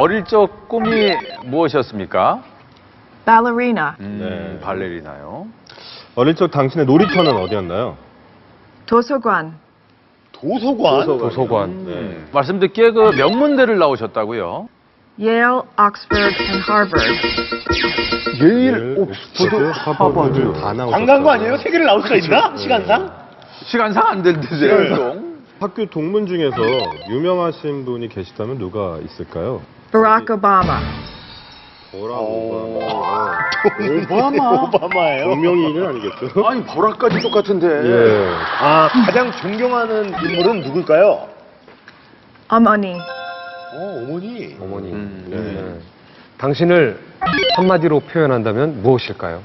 어릴 적 꿈이 무엇이었습니까? Ballerina. 네. 발레리나요. 어릴 적 당신의 놀이터는 어디였나요? 도서관. 도서관. 네. 말씀 듣기에 그 명문대를 나오셨다고요? Yale, Oxford, and Harvard. 예일, 옥스퍼드, 하버드. 다 나오셨어요. 관광고 아니에요? 세 개를 나올 수가 있나? 시간상? 시간상 안 되는데요, 보통. 학교 동문 중에서 유명하신 분이 계시다면 누가 있을까요? Barack Obama. 오바마예요. 동명이인은 아니겠죠? 아니, 보라까지 똑같은데. 예. 아, 가장 존경하는 인물은 누굴까요? 어머니. 어머니. 어머니. 네. 당신을 한마디로 표현한다면 무엇일까요?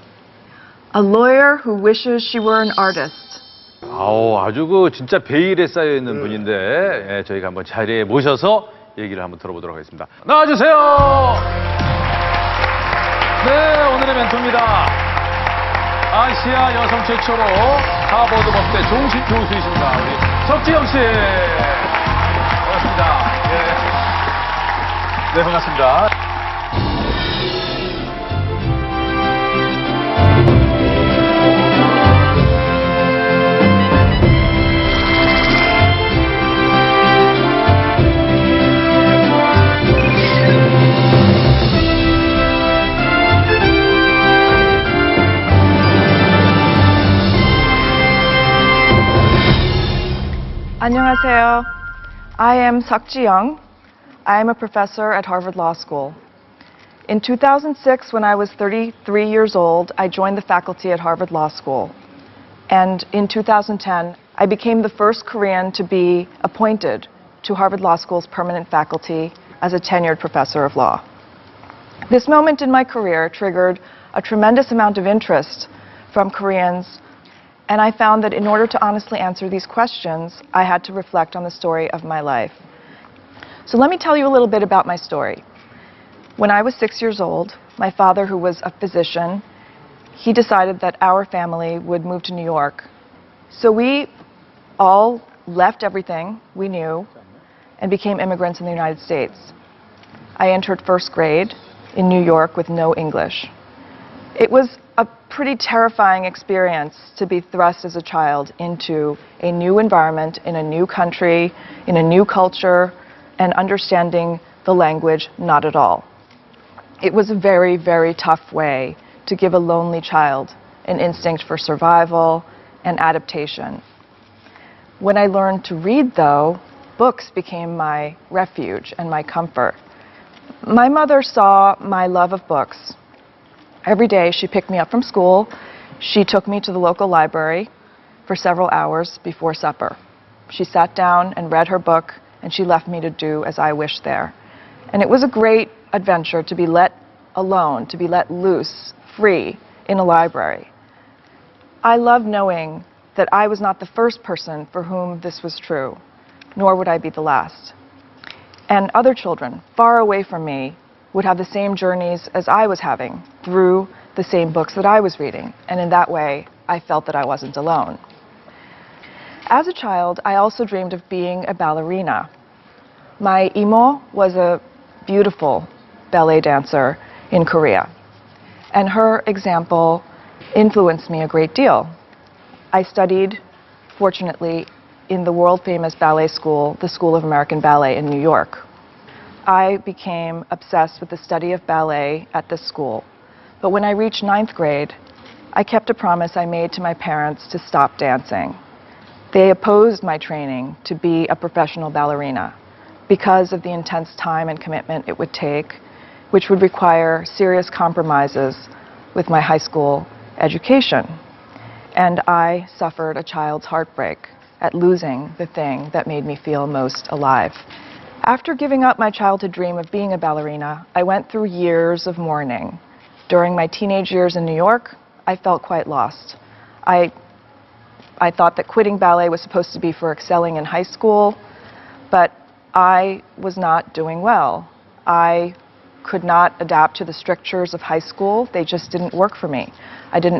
A lawyer who wishes she were an artist. 아주 그 진짜 베일에 쌓여 있는 분인데 예, 저희가 한번 자리에 모셔서 얘기를 한번 들어보도록 하겠습니다. 나와주세요. 네, 오늘의 멘토입니다. 아시아 여성 최초로 하버드 법대 종신 교수이십니다. 우리 석지영 씨. 반갑습니다. 네, 반갑습니다. 안녕하세요. I am 석지영. I am a professor at Harvard Law School. In 2006, when I was 33 years old, I joined the faculty at Harvard Law School. And in 2010, I became the first Korean to be appointed to Harvard Law School's permanent faculty as a tenured professor of law. This moment in my career triggered a tremendous amount of interest from Koreans, and I found that in order to honestly answer these questions, I had to reflect on the story of my life. So let me tell you a little bit about my story. When I was 6 years old, my father, who was a physician, he decided that our family would move to New York. So we all left everything we knew and became immigrants in the United States. I entered first grade in New York with no English. It was a pretty terrifying experience to be thrust as a child into a new environment, in a new country, in a new culture, and understanding the language not at all. It was a very, very tough way to give a lonely child an instinct for survival and adaptation. When I learned to read, though, books became my refuge and my comfort. My mother saw my love of books. Every day she picked me up from school. She took me to the local library for several hours before supper. She sat down and read her book, and she left me to do as I wished there. And it was a great adventure to be let alone, to be let loose, free, in a library. I love knowing that I was not the first person for whom this was true, nor would I be the last. And other children, far away from me, would have the same journeys as I was having through the same books that I was reading. And in that way, I felt that I wasn't alone. As a child, I also dreamed of being a ballerina. My imo was a beautiful ballet dancer in Korea, and her example influenced me a great deal. I studied, fortunately, in the world-famous ballet school, the School of American Ballet in New York. I became obsessed with the study of ballet at this school. But when I reached 9th grade, I kept a promise I made to my parents to stop dancing. They opposed my training to be a professional ballerina because of the intense time and commitment it would take, which would require serious compromises with my high school education. And I suffered a child's heartbreak at losing the thing that made me feel most alive. After giving up my childhood dream of being a ballerina, I went through years of mourning. During my teenage years in New York, I felt quite lost. I thought that quitting ballet was supposed to be for excelling in high school, but I was not doing well. I could not adapt to the strictures of high school. They just didn't work for me. I didn't